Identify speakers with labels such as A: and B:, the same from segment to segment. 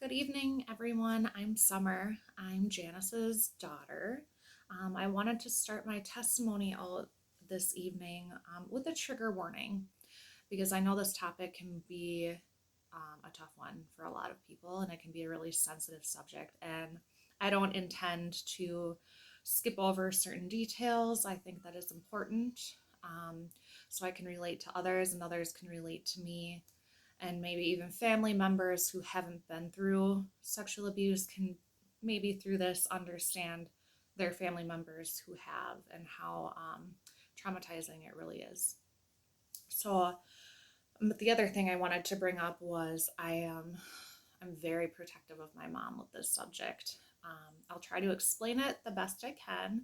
A: Good evening, everyone. I'm Summer. I'm Janice's daughter. I wanted to start my testimony out this evening with a trigger warning because I know this topic can be a tough one for a lot of people and it can be a really sensitive subject. And I don't intend to skip over certain details. I think that is important um, so I can relate to others and others can relate to me, and maybe even family members who haven't been through sexual abuse can maybe through this understand their family members who have and how traumatizing it really is. So, but the other thing I wanted to bring up was I'm very protective of my mom with this subject. I'll try to explain it the best I can,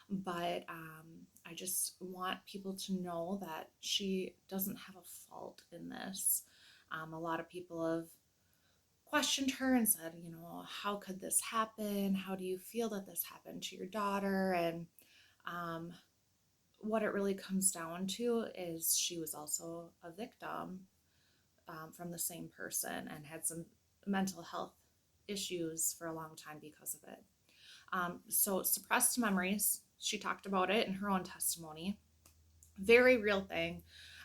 A: but I just want people to know that she doesn't have a fault in this. A lot of people have questioned her and said, how could this happen? How do you feel that this happened to your daughter? And um, what it really comes down to is she was also a victim from the same person and had some mental health issues for a long time because of it. So, suppressed memories, she talked about it in her own testimony. Very real thing,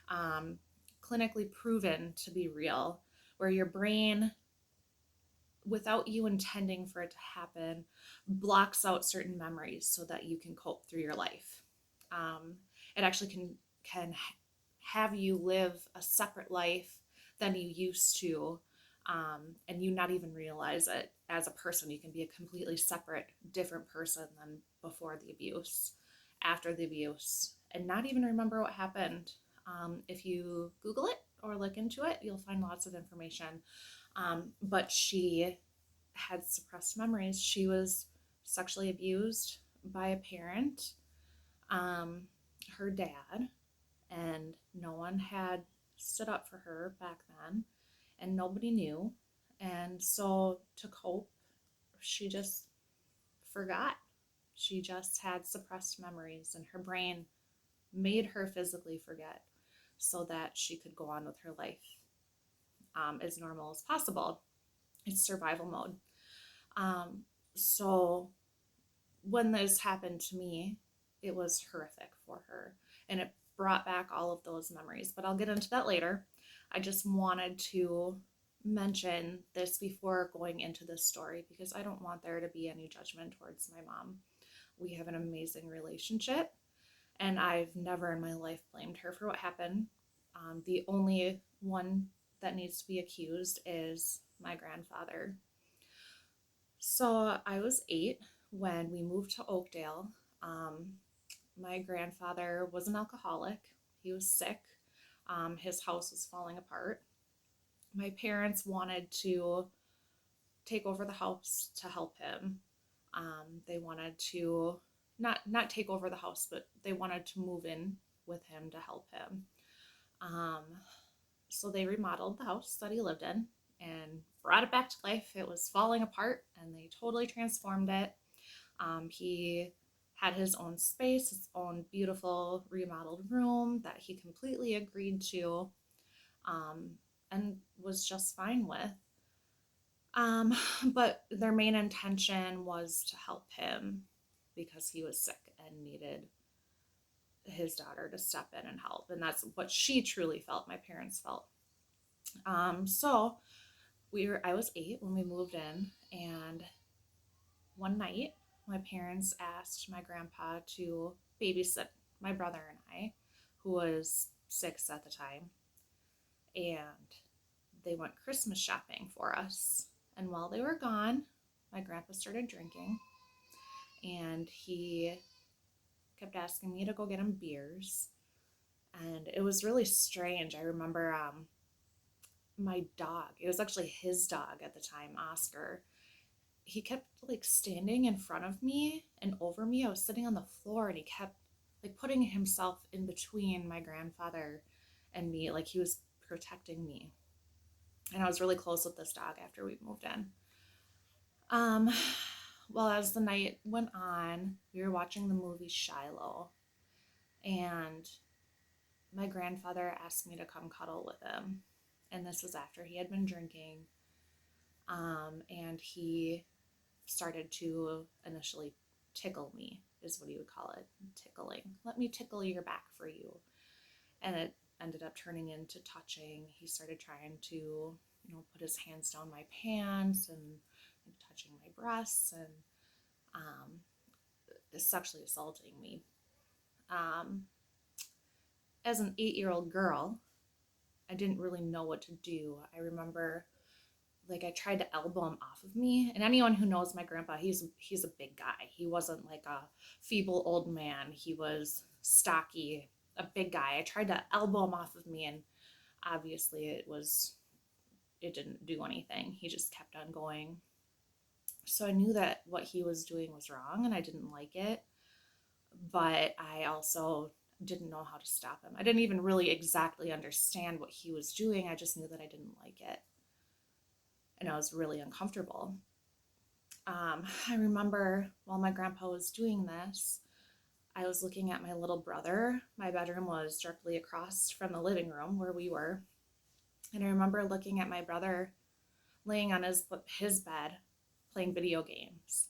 A: um, clinically proven to be real, where your brain, without you intending for it to happen, blocks out certain memories so that you can cope through your life. It actually can have you live a separate life than you used to, and you not even realize it as a person. You can be a completely separate, different person than before the abuse, after the abuse, and not even remember what happened. If you Google it or look into it, you'll find lots of information. But she had suppressed memories. She was sexually abused by a parent, um, her dad, and no one had stood up for her back then, and nobody knew. And so to cope, she just forgot. She just had suppressed memories, and her brain made her physically forget so that she could go on with her life as normal as possible. It's survival mode. Um, so when this happened to me, it was horrific for her and it brought back all of those memories. But I'll get into that later. I just wanted to mention this before going into this story because I don't want there to be any judgment towards my mom. We have an amazing relationship, and I've never in my life blamed her for what happened. The only one that needs to be accused is my grandfather. So I was 8 when we moved to Oakdale. Um, my grandfather was an alcoholic. He was sick. His house was falling apart. My parents wanted to take over the house to help him. They wanted to not take over the house, but they wanted to move in with him to help him. Um, so they remodeled the house that he lived in and brought it back to life. It was falling apart, and they totally transformed it. He had his own space, his own beautiful remodeled room that he completely agreed to, um, and was just fine with. Um, but their main intention was to help him because he was sick and needed his daughter to step in and help. And that's what she truly felt, my parents felt. So I was 8 when we moved in, and one night my parents asked my grandpa to babysit my brother and I, who was 6 at the time, and they went Christmas shopping for us. And while they were gone, my grandpa started drinking, and he kept asking me to go get him beers. And it was really strange. I remember my dog, it was actually his dog at the time, Oscar. He kept like standing in front of me and over me. I was sitting on the floor, and he kept like putting himself in between my grandfather and me, like he was protecting me. And I was really close with this dog after we moved in. Um, well, as the night went on, we were watching the movie Shiloh, and my grandfather asked me to come cuddle with him. And this was after he had been drinking. And he started to initially tickle me, is what he would call it, tickling. Let me tickle your back for you. And it ended up turning into touching. He started trying to, put his hands down my pants and touching my breasts and sexually assaulting me. Um, as an 8-year-old girl, I didn't really know what to do. I remember, like, I tried to elbow him off of me. And anyone who knows my grandpa, he's a big guy. He wasn't like a feeble old man. He was stocky, a big guy. I tried to elbow him off of me, and obviously it didn't do anything. He just kept on going. So I knew that what he was doing was wrong and I didn't like it, but I also didn't know how to stop him. I didn't even really exactly understand what he was doing. I just knew that I didn't like it. And I was really uncomfortable. I remember while my grandpa was doing this, I was looking at my little brother. My bedroom was directly across from the living room where we were. And I remember looking at my brother laying on his bed playing video games.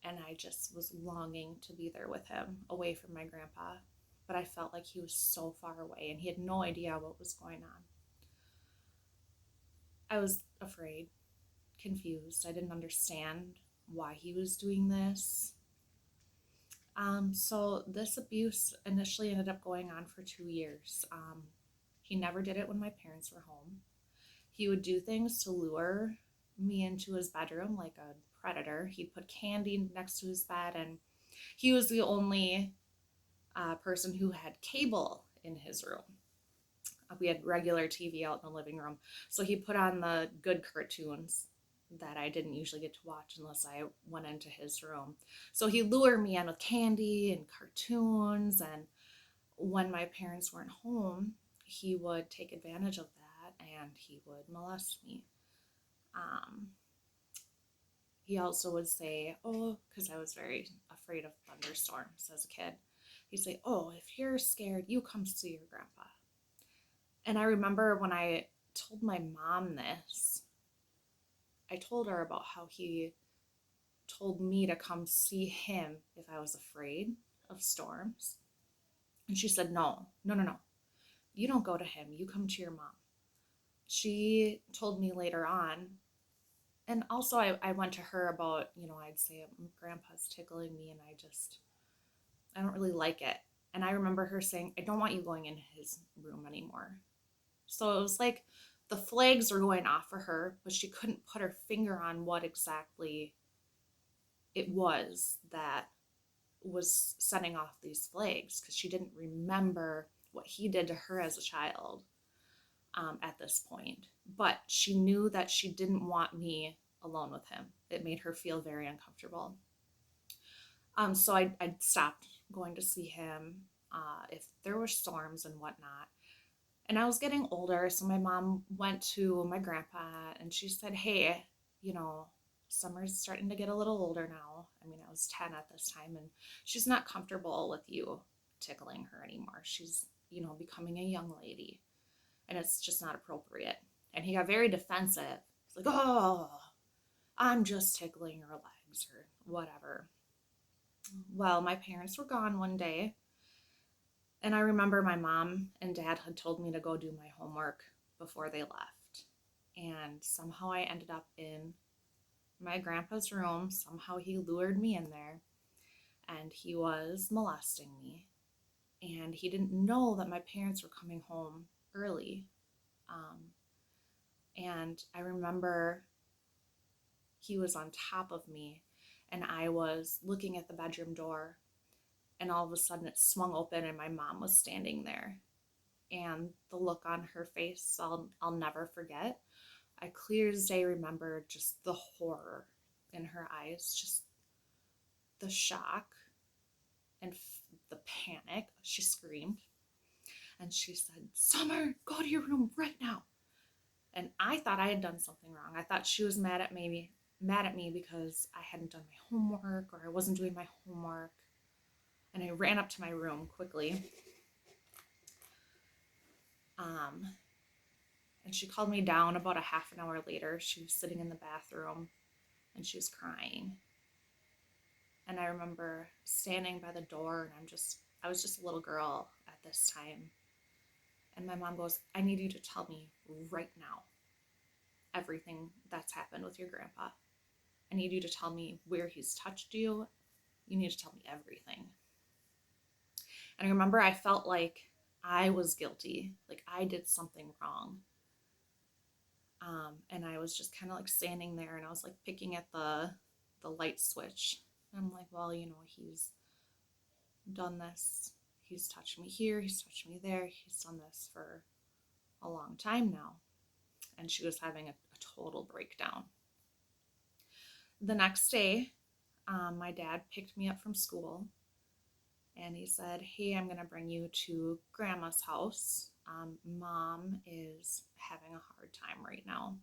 A: And I just was longing to be there with him, away from my grandpa. But I felt like he was so far away and he had no idea what was going on. I was afraid, confused. I didn't understand why he was doing this. So this abuse initially ended up going on for 2 years. He never did it when my parents were home. He would do things to lure me into his bedroom like a predator. He'd put candy next to his bed, and he was the only person who had cable in his room. We had regular TV out in the living room, so he put on the good cartoons that I didn't usually get to watch unless I went into his room. So he lured me in with candy and cartoons, and when my parents weren't home, he would take advantage of that and he would molest me. He also would say, oh, because I was very afraid of thunderstorms as a kid. He'd say, oh, if you're scared, you come see your grandpa. And I remember when I told my mom this, I told her about how he told me to come see him if I was afraid of storms. And she said, no. You don't go to him. You come to your mom. She told me later on, and also I went to her about, I'd say grandpa's tickling me and I don't really like it. And I remember her saying, I don't want you going in his room anymore. So it was like the flags were going off for her, but she couldn't put her finger on what exactly it was that was setting off these flags, because she didn't remember what he did to her as a child at this point. But she knew that she didn't want me alone with him. It made her feel very uncomfortable. So I stopped going to see him if there were storms and whatnot. And I was getting older, so my mom went to my grandpa and she said, hey, Summer's starting to get a little older now. I mean, I was 10 at this time, and she's not comfortable with you tickling her anymore. She's, becoming a young lady, and it's just not appropriate. And he got very defensive. He's like, oh, I'm just tickling your legs or whatever. Well, my parents were gone one day, and I remember my mom and dad had told me to go do my homework before they left. And somehow I ended up in my grandpa's room. Somehow he lured me in there and he was molesting me. And he didn't know that my parents were coming home early. And I remember he was on top of me and I was looking at the bedroom door, and all of a sudden it swung open and my mom was standing there. And the look on her face, I'll never forget. I clear as day remember just the horror in her eyes, just the shock and the panic. She screamed and she said, Summer, go to your room right now. And I thought I had done something wrong. I thought she was mad at me because I hadn't done my homework or I wasn't doing my homework. And I ran up to my room quickly. And she called me down about a half an hour later. She was sitting in the bathroom and she was crying. And I remember standing by the door, and I was just a little girl at this time. And my mom goes, I need you to tell me right now everything that's happened with your grandpa. I need you to tell me where he's touched you. You need to tell me everything. And I remember I felt like I was guilty, like I did something wrong. And I was just kind of like standing there, and I was like picking at the light switch. And I'm like, well, he's done this. He's touched me here. He's touched me there. He's done this for a long time now. And she was having a total breakdown. The next day, my dad picked me up from school, and he said, hey, I'm going to bring you to Grandma's house. Mom is having a hard time right now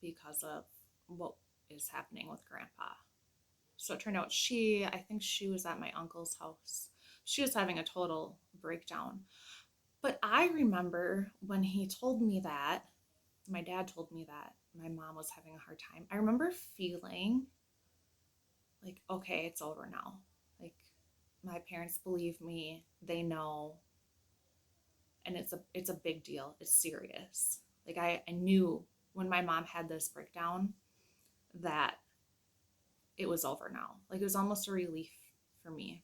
A: because of what is happening with Grandpa. So it turned out I think she was at my uncle's house. She was having a total breakdown. But I remember when he told me that, my dad told me that my mom was having a hard time, I remember feeling like, okay, it's over now. Like, my parents believe me, they know, and it's a big deal. It's serious. Like, I knew when my mom had this breakdown that it was over now. Like, it was almost a relief for me.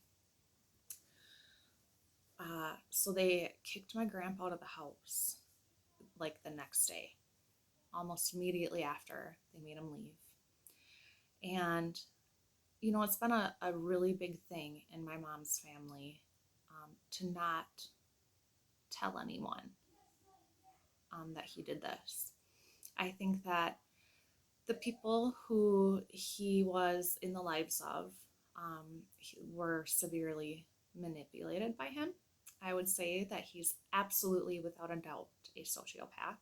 A: So they kicked my grandpa out of the house like the next day, almost immediately after they made him leave. And, it's been a really big thing in my mom's family to not tell anyone that he did this. I think that the people who he was in the lives of were severely manipulated by him. I would say that he's absolutely, without a doubt, a sociopath.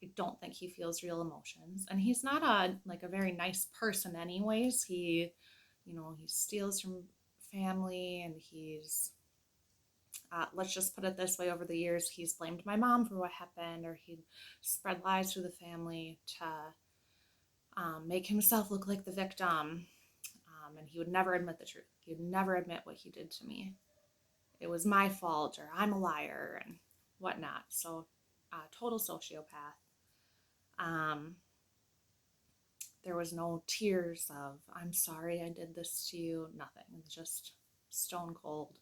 A: I don't think he feels real emotions, and he's not a very nice person anyways. He steals from family, and he's let's just put it this way, over the years he's blamed my mom for what happened, or he spread lies to the family to make himself look like the victim, and he would never admit the truth. He would never admit what he did to me. It was my fault, or I'm a liar, and whatnot. So total sociopath. There was no tears of, I'm sorry I did this to you, nothing. It was just stone cold.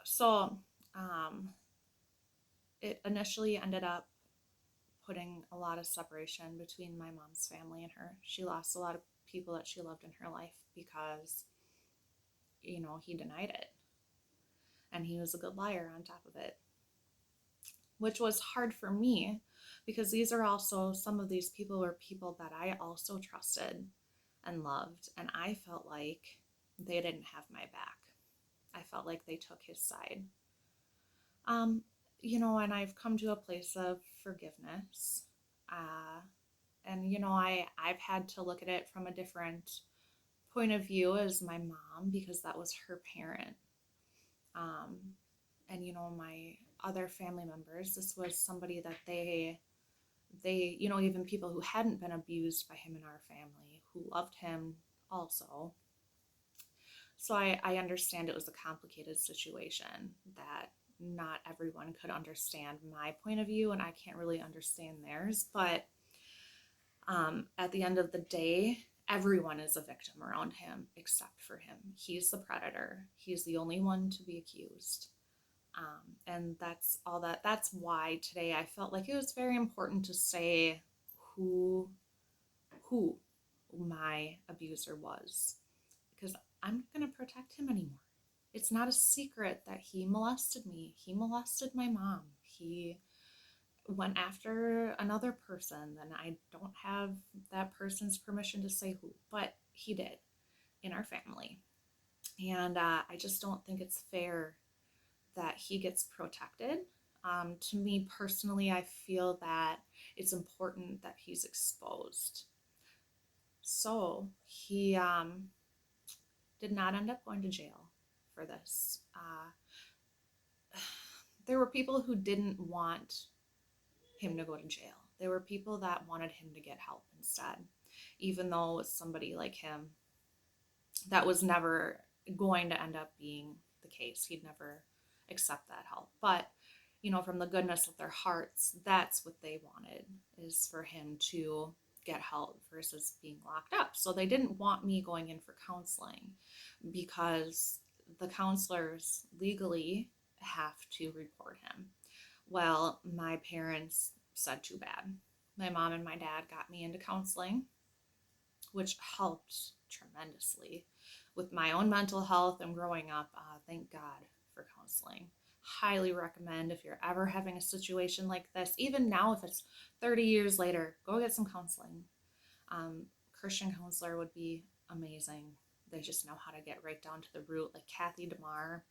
A: So it initially ended up putting a lot of separation between my mom's family and her. She lost a lot of people that she loved in her life because, he denied it. And he was a good liar on top of it, which was hard for me because these are also, some of these people were people that I also trusted and loved. And I felt like they didn't have my back. I felt like they took his side. And I've come to a place of forgiveness. And, I've had to look at it from a different point of view as my mom, because that was her parent. And, my other family members, this was somebody that they, even people who hadn't been abused by him in our family, who loved him also. So I understand it was a complicated situation, that not everyone could understand my point of view, and I can't really understand theirs. But at the end of the day, everyone is a victim around him except for him. He's the predator. He's the only one to be accused. And that's all that. That's why today I felt like it was very important to say who my abuser was, because I'm not going to protect him anymore. It's not a secret that he molested me. He molested my mom. He went after another person. Then I don't have that person's permission to say who, but he did in our family. And I just don't think it's fair that he gets protected. To me personally, I feel that it's important that he's exposed. So he did not end up going to jail for this. there were people who didn't want him to go to jail. There were people that wanted him to get help instead, even though it was somebody like him that was never going to end up being the case. He'd never accept that help. But, from the goodness of their hearts, that's what they wanted, is for him to get help versus being locked up. So they didn't want me going in for counseling because the counselors legally have to report him. Well, my parents said too bad. My mom and my dad got me into counseling, which helped tremendously with my own mental health and growing up. Thank God for counseling. Highly recommend if you're ever having a situation like this, even now if it's 30 years later, go get some counseling. Christian counselor would be amazing. They just know how to get right down to the root, like Kathy DeMar,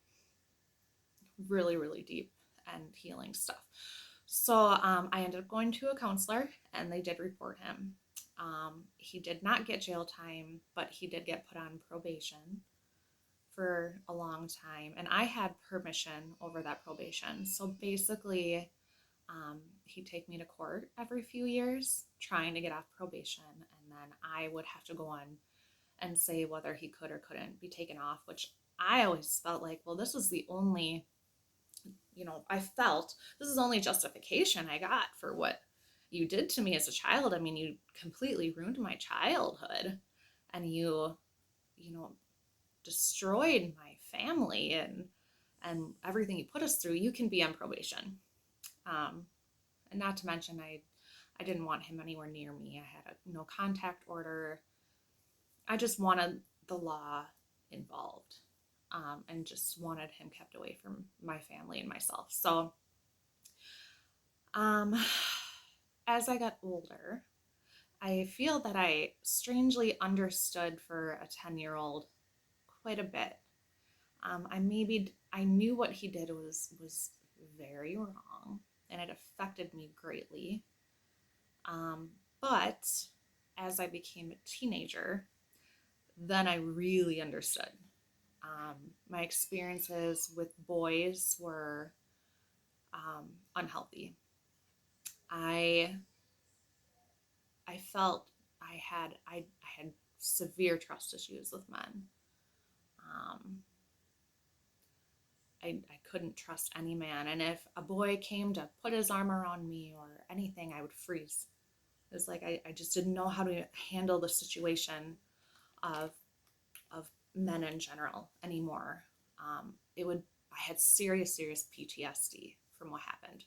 A: really, really deep and healing stuff. So I ended up going to a counselor and they did report him. He did not get jail time, but he did get put on probation for a long time. And I had permission over that probation. So basically, he'd take me to court every few years trying to get off probation. And then I would have to go on and say whether he could or couldn't be taken off, which I always felt like, well, this is the only, I felt this is only justification I got for what you did to me as a child. I mean, you completely ruined my childhood and you destroyed my family and everything you put us through. You can be on probation. And not to mention, I didn't want him anywhere near me. I had a no contact order. I just wanted the law involved, and just wanted him kept away from my family and myself. So, as I got older, I feel that I strangely understood for a 10-year-old quite a bit. I knew what he did was very wrong, and it affected me greatly. But as I became a teenager, then I really understood. My experiences with boys were unhealthy. I felt I had severe trust issues with men. I couldn't trust any man, and if a boy came to put his arm around me or anything, I would freeze. It was like I just didn't know how to handle the situation of men in general anymore. I had serious PTSD from what happened.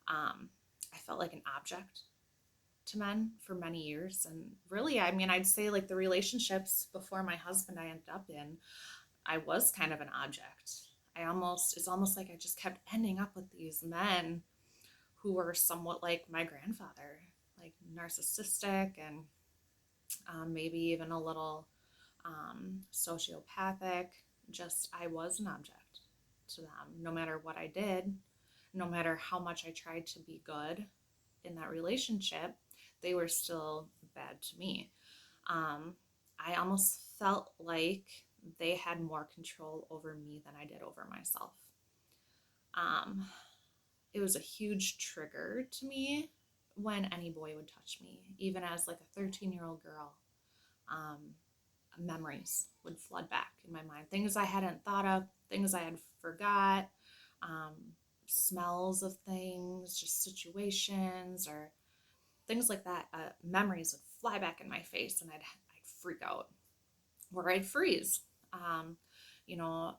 A: I felt like an object to men for many years, and really, I mean, I'd say like the relationships before my husband I ended up in, I was kind of an object. It's almost like I just kept ending up with these men who were somewhat like my grandfather, like narcissistic and maybe even a little sociopathic. Just, I was an object to them. No matter what I did, no matter how much I tried to be good in that relationship, they were still bad to me. I almost felt like they had more control over me than I did over myself. It was a huge trigger to me when any boy would touch me, even as like a 13-year-old girl. Memories would flood back in my mind, things I hadn't thought of, things I had forgot, smells of things, just situations or things like that. Memories would fly back in my face and I'd freak out or I'd freeze. You know,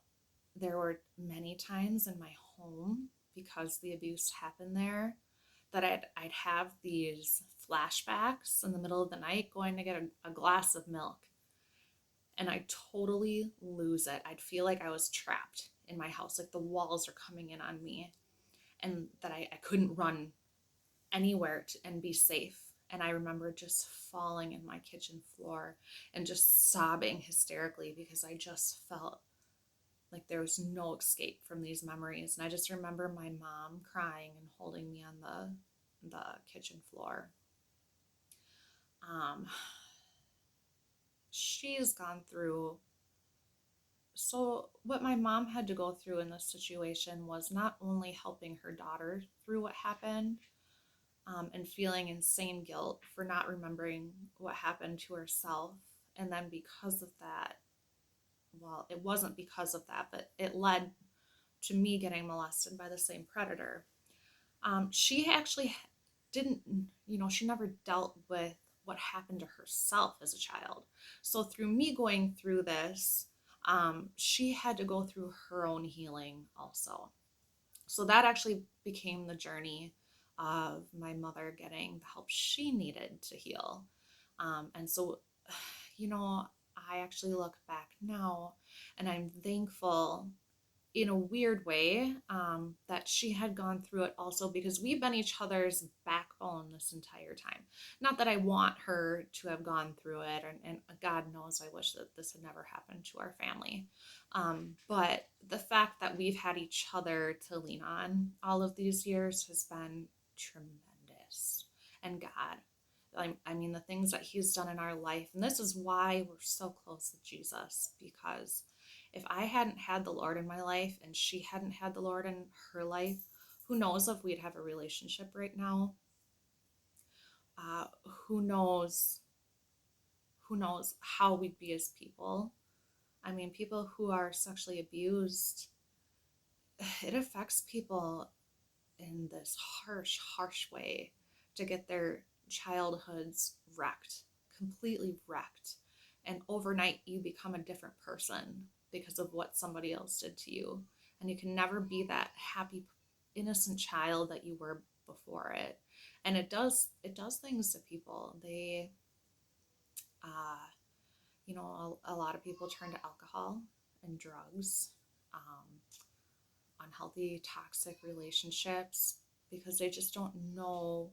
A: there were many times in my home, because the abuse happened there, that I'd have these flashbacks in the middle of the night going to get a glass of milk, and I'd totally lose it. I'd feel like I was trapped in my house, like the walls are coming in on me, and that I couldn't run anywhere and be safe. And I remember just falling in my kitchen floor and just sobbing hysterically because I just felt like there was no escape from these memories. And I just remember my mom crying and holding me on the kitchen floor. She's gone through So, what my mom had to go through in this situation was not only helping her daughter through what happened, and feeling insane guilt for not remembering what happened to herself. And then, because of that, well, it wasn't because of that, but it led to me getting molested by the same predator. She actually didn't, she never dealt with what happened to herself as a child. So through me going through this, she had to go through her own healing also. So that actually became the journey of my mother getting the help she needed to heal. And so, you know, I actually look back now and I'm thankful in a weird way, that she had gone through it also, because we've been each other's backbone this entire time. Not that I want her to have gone through it, and God knows I wish that this had never happened to our family. But the fact that we've had each other to lean on all of these years has been tremendous. And God, I mean, the things that He's done in our life, and this is why we're so close with Jesus, because if I hadn't had the Lord in my life and she hadn't had the Lord in her life, who knows if we'd have a relationship right now? Uh, who knows? Who knows how we'd be as people? I mean, people who are sexually abused, it affects people in this harsh, harsh way to get their childhoods wrecked, completely wrecked. And overnight, you become a different person because of what somebody else did to you. And you can never be that happy, innocent child that you were before it. And it does things to people. Uh, a lot of people turn to alcohol and drugs, um, unhealthy, toxic relationships, because they just don't know.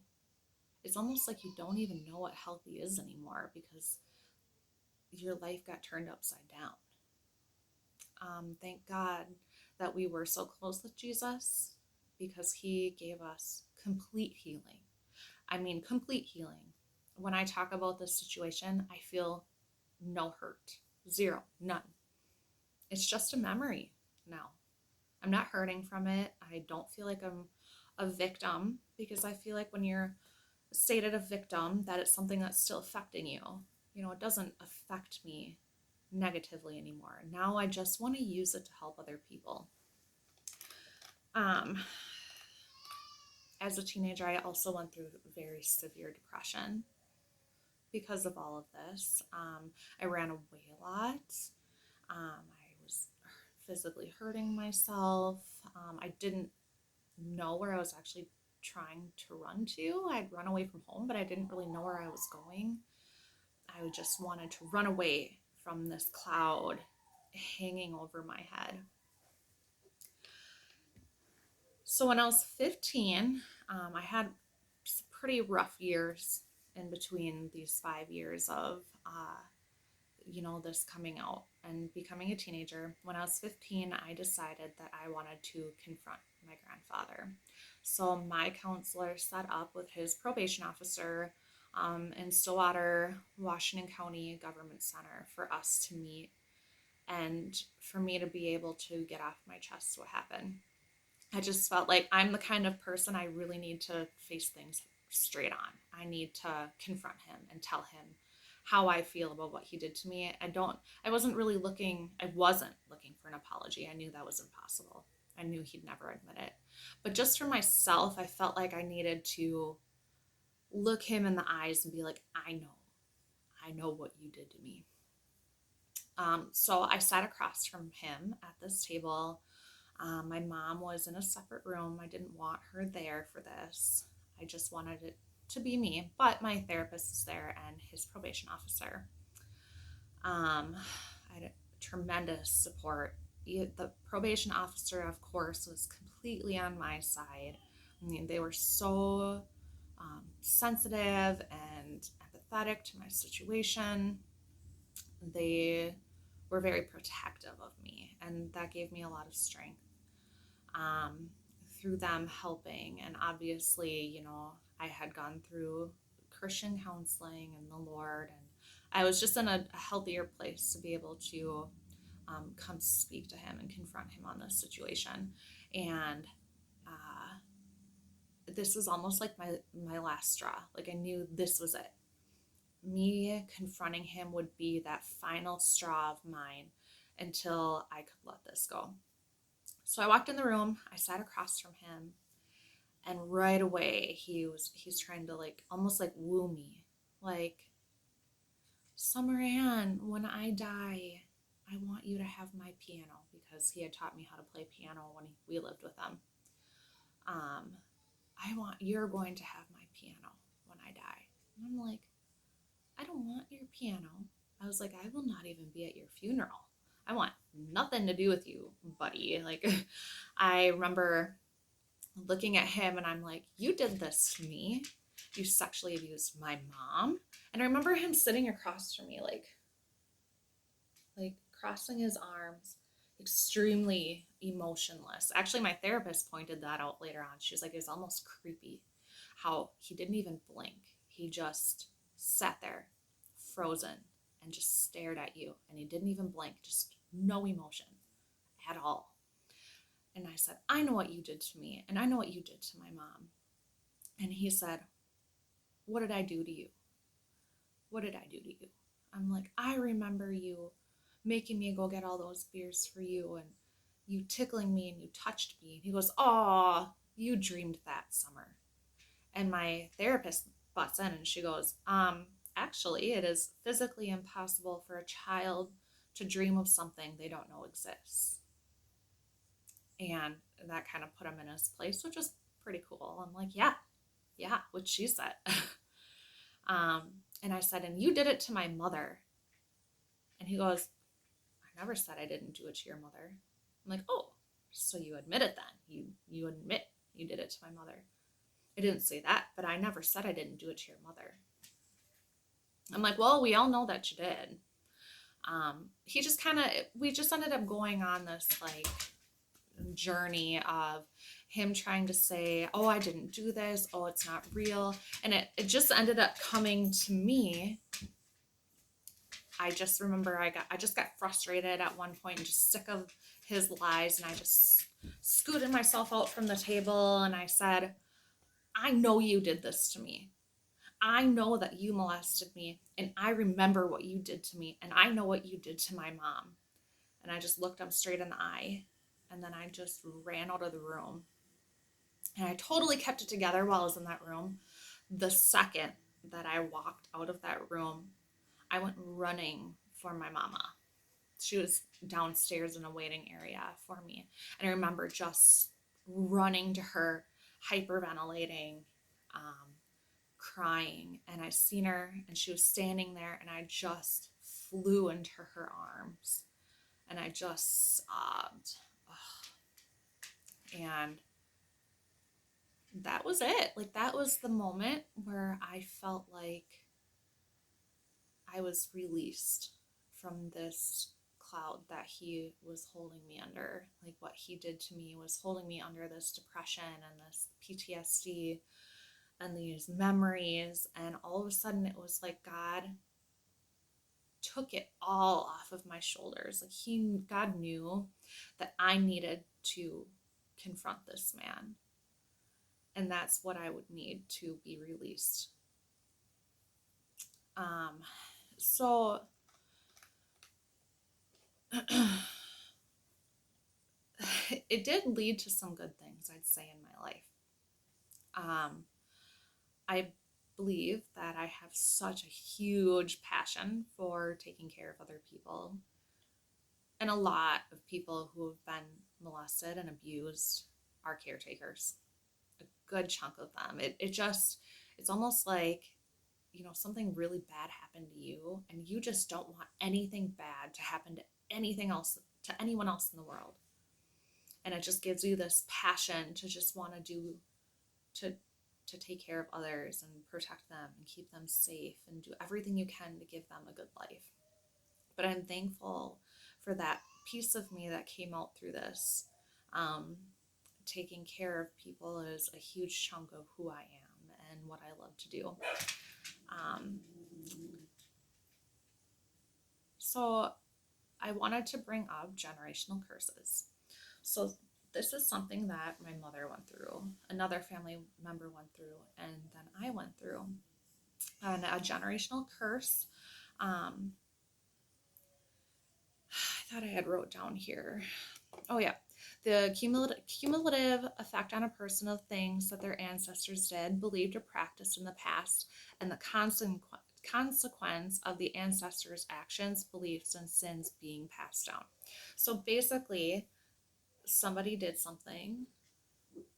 A: It's almost like you don't even know what healthy is anymore because your life got turned upside down. Thank God that we were so close with Jesus, because He gave us complete healing. I mean, complete healing. When I talk about this situation, I feel no hurt, zero, none. It's just a memory now. I'm not hurting from it. I don't feel like I'm a victim, because I feel like when you're stated a victim, that it's something that's still affecting you. It doesn't affect me negatively anymore. Now I just want to use it to help other people. Um, as a teenager, I also went through very severe depression because of all of this. I ran away a lot. I was physically hurting myself. I didn't know where I was actually trying to run to. I'd run away from home, but I didn't really know where I was going. I just wanted to run away from this cloud hanging over my head. So when I was 15, I had some pretty rough years in between these 5 years of, this coming out and becoming a teenager. When I was 15, I decided that I wanted to confront my grandfather. So my counselor set up with his probation officer, in Stillwater, Washington County Government Center, for us to meet and for me to be able to get off my chest what happened. I just felt like I'm the kind of person I really need to face things straight on. I need to confront him and tell him how I feel about what he did to me. I wasn't looking for an apology. I knew that was impossible. I knew he'd never admit it. But just for myself, I felt like I needed to look him in the eyes and be like, I know what you did to me. So I sat across from him at this table. My mom was in a separate room. I didn't want her there for this. I just wanted it to be me. But my therapist is there and his probation officer. I had tremendous support. The probation officer, of course, was completely on my side. I mean, they were so sensitive and empathetic to my situation. They were very protective of me, and that gave me a lot of strength, through them helping. And obviously, I had gone through Christian counseling and the Lord, and I was just in a healthier place to be able to come speak to him and confront him on this situation. And this was almost like my last straw. Like I knew this was it. Me confronting him would be that final straw of mine until I could let this go. So I walked in the room, I sat across from him, and right away he's trying to like almost like woo me. Like, Summer Ann, when I die, I want you to have my piano, because he had taught me how to play piano when we lived with them. You're going to have my piano when I die. And I'm like, I don't want your piano. I was like, I will not even be at your funeral. I want nothing to do with you, buddy. Like, I remember looking at him and I'm like, you did this to me. You sexually abused my mom. And I remember him sitting across from me, like crossing his arms, extremely emotionless. Actually, my therapist pointed that out later on. She was like, it was almost creepy how he didn't even blink. He just sat there, frozen, and just stared at you. And he didn't even blink, just no emotion at all. And I said, I know what you did to me, and I know what you did to my mom. And he said, what did I do to you? What did I do to you? I'm like, I remember you making me go get all those beers for you, and you tickling me, and you touched me. And he goes, oh, you dreamed that, Summer. And my therapist butts in and she goes, actually, it is physically impossible for a child to dream of something they don't know exists. And that kind of put him in his place, which was pretty cool. I'm like, yeah, what she said. And I said, and you did it to my mother. And he goes, I never said I didn't do it to your mother. I'm like, oh, so you admit it then. You admit you did it to my mother. I didn't say that, but I never said I didn't do it to your mother. I'm like, well, we all know that you did. We just ended up going on this like journey of him trying to say, oh, I didn't do this. Oh, it's not real. And it just ended up coming to me. I just remember I just got frustrated at one point and just sick of his lies. And I just scooted myself out from the table and I said, I know you did this to me. I know that you molested me, and I remember what you did to me, and I know what you did to my mom. And I just looked him straight in the eye, and then I just ran out of the room. And I totally kept it together while I was in that room. The second that I walked out of that room, I went running for my mama. She was downstairs in a waiting area for me. And I remember just running to her, hyperventilating, crying, and I seen her and she was standing there and I just flew into her arms and I just sobbed. And that was it. Like, that was the moment where I felt like I was released from this cloud that he was holding me under. Like, what he did to me was holding me under this depression and this PTSD and these memories, and all of a sudden it was like God took it all off of my shoulders. Like God knew that I needed to confront this man, and that's what I would need to be released. So it did lead to some good things, I'd say, in my life. I believe that I have such a huge passion for taking care of other people. And a lot of people who have been molested and abused are caretakers. A good chunk of them. It's almost like, something really bad happened to you and you just don't want anything bad to happen to anyone else in the world. And it just gives you this passion to just want to take care of others and protect them and keep them safe and do everything you can to give them a good life. But I'm thankful for that piece of me that came out through this. Taking care of people is a huge chunk of who I am and what I love to do. So I wanted to bring up generational curses. So this is something that my mother went through, another family member went through, and then I went through. And a generational curse. I thought I had wrote down here. Oh yeah, the cumulative effect on a person of things that their ancestors did, believed, or practiced in the past, and the consequence of the ancestors' actions, beliefs, and sins being passed down. So basically, somebody did something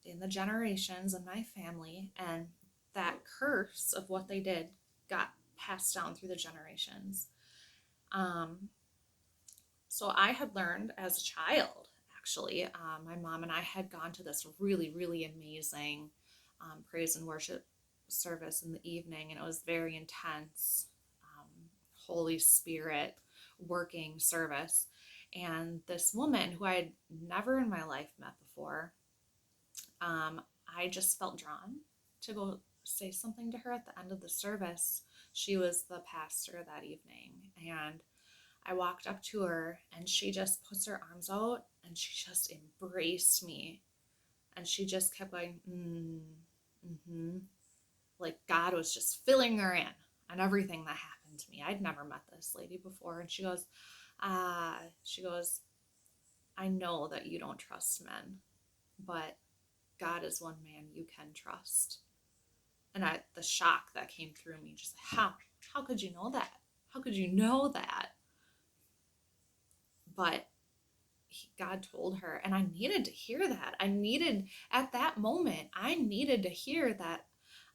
A: in the generations of my family, and that curse of what they did got passed down through the generations. So I had learned as a child, actually, my mom and I had gone to this really, really amazing praise and worship service in the evening, and it was very intense, Holy Spirit working service. And this woman who I had never in my life met before, I just felt drawn to go say something to her at the end of the service. She was the pastor that evening, and I walked up to her and she just puts her arms out and she just embraced me. And she just kept going, mm-hmm. Like God was just filling her in on everything that happened to me. I'd never met this lady before. And she goes, I know that you don't trust men, but God is one man you can trust. And the shock that came through me, just how could you know that? How could you know that? But God told her, and I needed to hear that. At that moment, I needed to hear that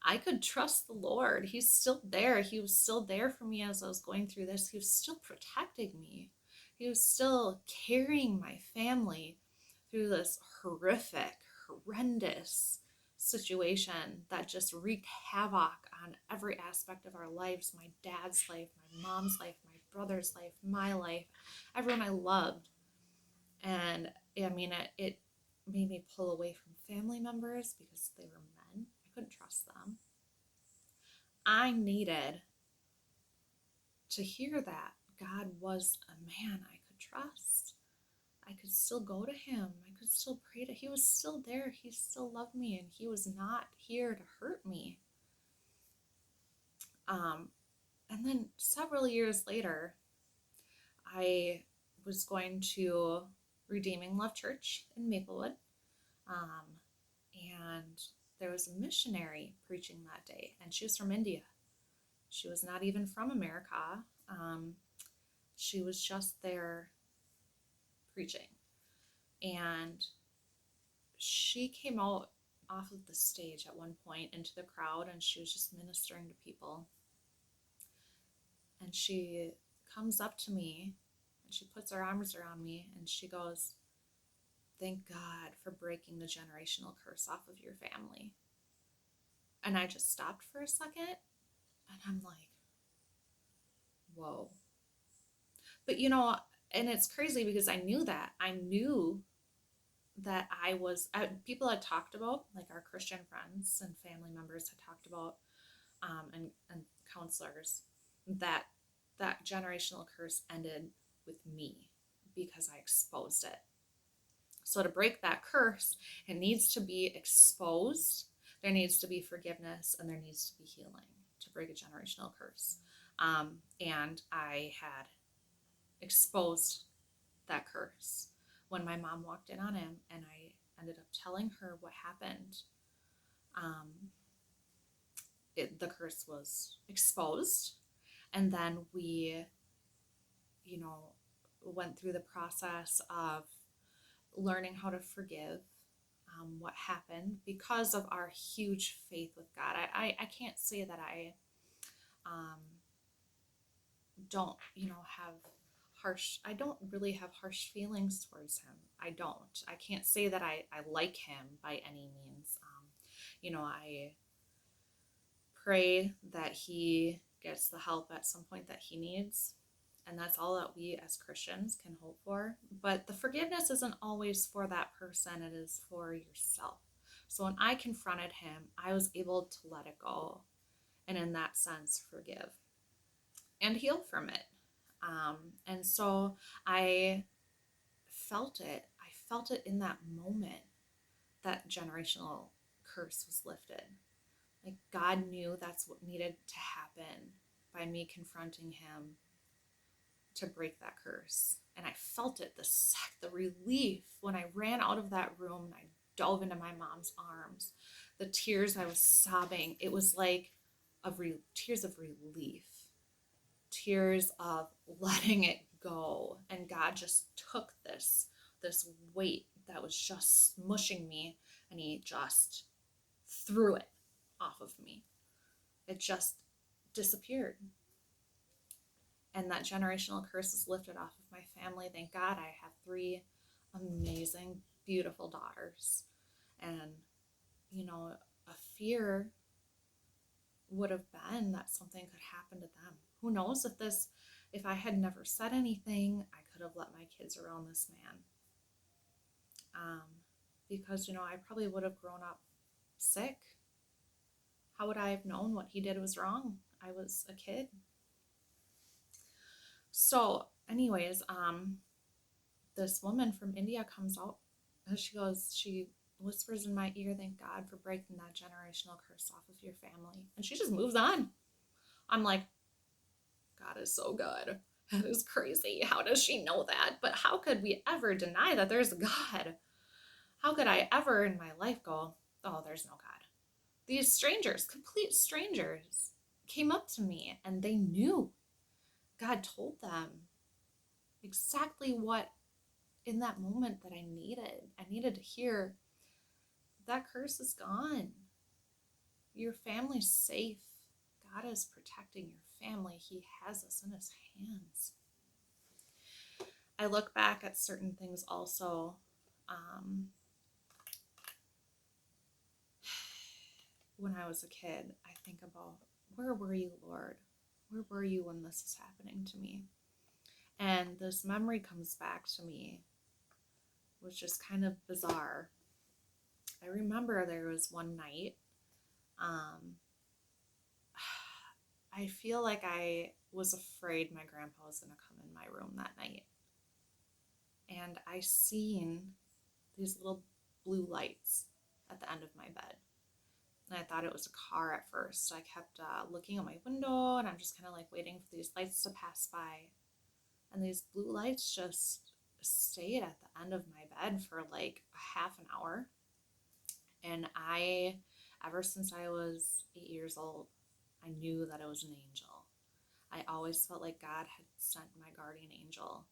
A: I could trust the Lord. He's still there. He was still there for me as I was going through this. He was still protecting me. He was still carrying my family through this horrendous situation that just wreaked havoc on every aspect of our lives, my dad's life, my mom's life, my brother's life, my life, everyone I loved. And I mean, it made me pull away from family members because they were men. I couldn't trust them. I needed to hear that God was a man I could trust. I could still go to him. I could still pray to him. He was still there. He still loved me, and he was not here to hurt me. And then several years later, I was going to Redeeming Love Church in Maplewood. And there was a missionary preaching that day, and she was from India. She was not even from America. She was just there preaching. And she came out off of the stage at one point into the crowd, and she was just ministering to people. And she comes up to me, and she puts her arms around me, and she goes, "Thank God for breaking the generational curse off of your family." And I just stopped for a second, and I'm like, whoa. But and it's crazy because I knew that. People had talked about, like our Christian friends and family members had talked about, and counselors, that generational curse ended with me because I exposed it. So to break that curse, it needs to be exposed. There needs to be forgiveness, and there needs to be healing to break a generational curse. And I had exposed that curse when my mom walked in on him, and I ended up telling her what happened. The curse was exposed, and then we, went through the process of learning how to forgive what happened because of our huge faith with God. I can't say that I don't, have I don't really have harsh feelings towards him. I can't say that I like him by any means. I pray that he gets the help at some point that he needs. And that's all that we as Christians can hope for. But the forgiveness isn't always for that person. It is for yourself. So when I confronted him, I was able to let it go. And in that sense, forgive and heal from it. And so I felt it. I felt it in that moment that generational curse was lifted. Like God knew that's what needed to happen by me confronting him to break that curse. And I felt it, the relief when I ran out of that room and I dove into my mom's arms. The tears I was sobbing, it was like tears of relief, tears of letting it go. And God just took this weight that was just smushing me, and he just threw it off of me. It just disappeared. And that generational curse is lifted off of my family. Thank God I have 3 amazing, beautiful daughters. And, a fear would have been that something could happen to them. Who knows if I had never said anything, I could have let my kids around this man. Because, I probably would have grown up sick. How would I have known what he did was wrong? I was a kid. So, anyways, this woman from India comes out and she whispers in my ear, thank God for breaking that generational curse off of your family. And she just moves on. I'm like, God is so good. That is crazy. How does she know that? But how could we ever deny that there's a God? How could I ever in my life go, oh, there's no God? These strangers, complete strangers, came up to me and they knew. God told them exactly what in that moment that I needed. I needed to hear that curse is gone. Your family's safe. God is protecting your family. He has us in his hands. I look back at certain things also. When I was a kid, I think about, where were you, Lord? Where were you when this was happening to me? And this memory comes back to me, which is kind of bizarre. I remember there was one night, I feel like I was afraid my grandpa was going to come in my room that night. And I seen these little blue lights at the end of my bed. And I thought it was a car at first. So I kept looking at my window, and I'm just kind of like waiting for these lights to pass by. And these blue lights just stayed at the end of my bed for like a half an hour. And ever since I was 8 years old, I knew that it was an angel. I always felt like God had sent my guardian angel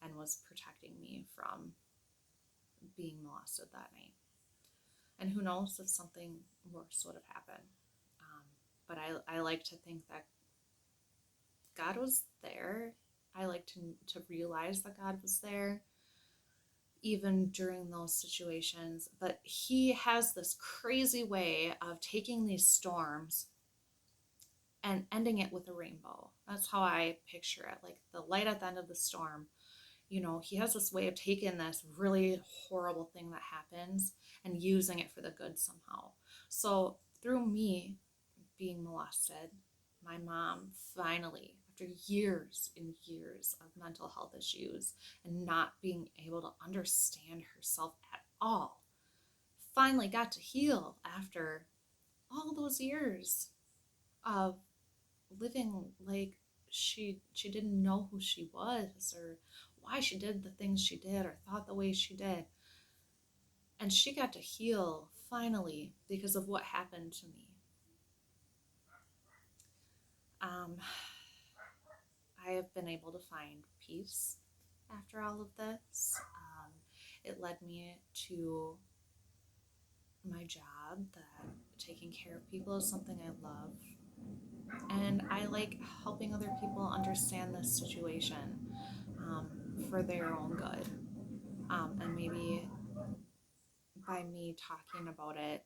A: and was protecting me from being molested that night. And who knows if something worse would have happened. But I like to think that God was there. I like to realize that God was there even during those situations. But he has this crazy way of taking these storms and ending it with a rainbow. That's how I picture it. Like the light at the end of the storm. He has this way of taking this really horrible thing that happens and using it for the good somehow. So through me being molested, my mom finally, after years and years of mental health issues and not being able to understand herself at all, finally got to heal after all those years of living like she didn't know who she was or why she did the things she did or thought the way she did. And she got to heal finally because of what happened to me. I have been able to find peace after all of this. It led me to my job, that taking care of people is something I love. And I like helping other people understand this situation for their own good. And maybe by me talking about it,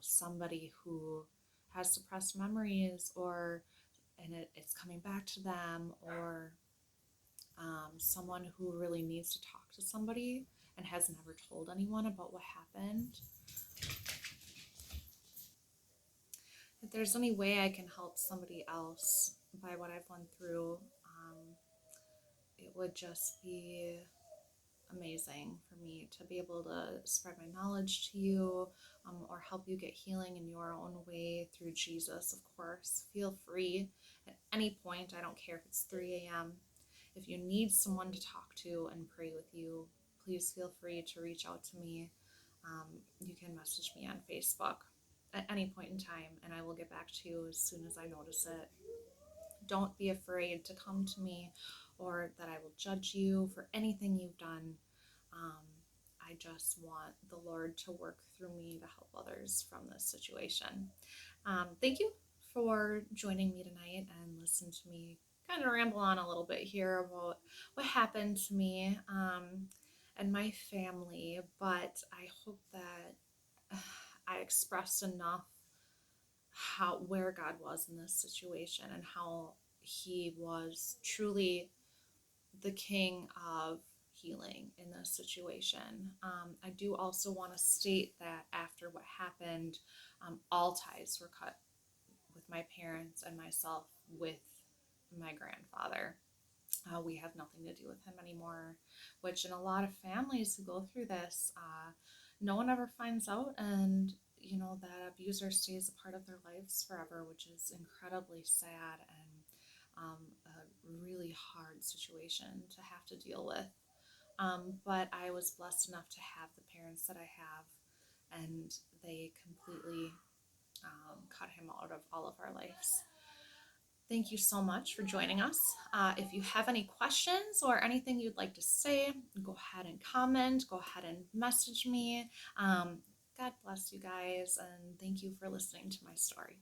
A: somebody who has suppressed memories and it's coming back to them, or someone who really needs to talk to somebody and has never told anyone about what happened. If there's any way I can help somebody else by what I've went through, it would just be amazing for me to be able to spread my knowledge to you, or help you get healing in your own way through Jesus, of course. Feel free at any point. I don't care if it's 3 a.m. If you need someone to talk to and pray with you, please feel free to reach out to me. You can message me on Facebook at any point in time, and I will get back to you as soon as I notice it. Don't be afraid to come to me, or that I will judge you for anything you've done. Um, I just want the Lord to work through me to help others from this situation. Thank you for joining me tonight and listen to me kind of ramble on a little bit here about what happened to me, and my family. But I hope that I expressed enough where God was in this situation, and how he was truly the king of healing in this situation. I do also want to state that after what happened, all ties were cut with my parents and myself with my grandfather. We have nothing to do with him anymore, which in a lot of families who go through this, no one ever finds out, and that abuser stays a part of their lives forever, which is incredibly sad, and a really hard situation to have to deal with. But I was blessed enough to have the parents that I have, and they completely cut him out of all of our lives. Thank you so much for joining us. If you have any questions or anything you'd like to say, go ahead and comment, go ahead and message me. God bless you guys, and thank you for listening to my story.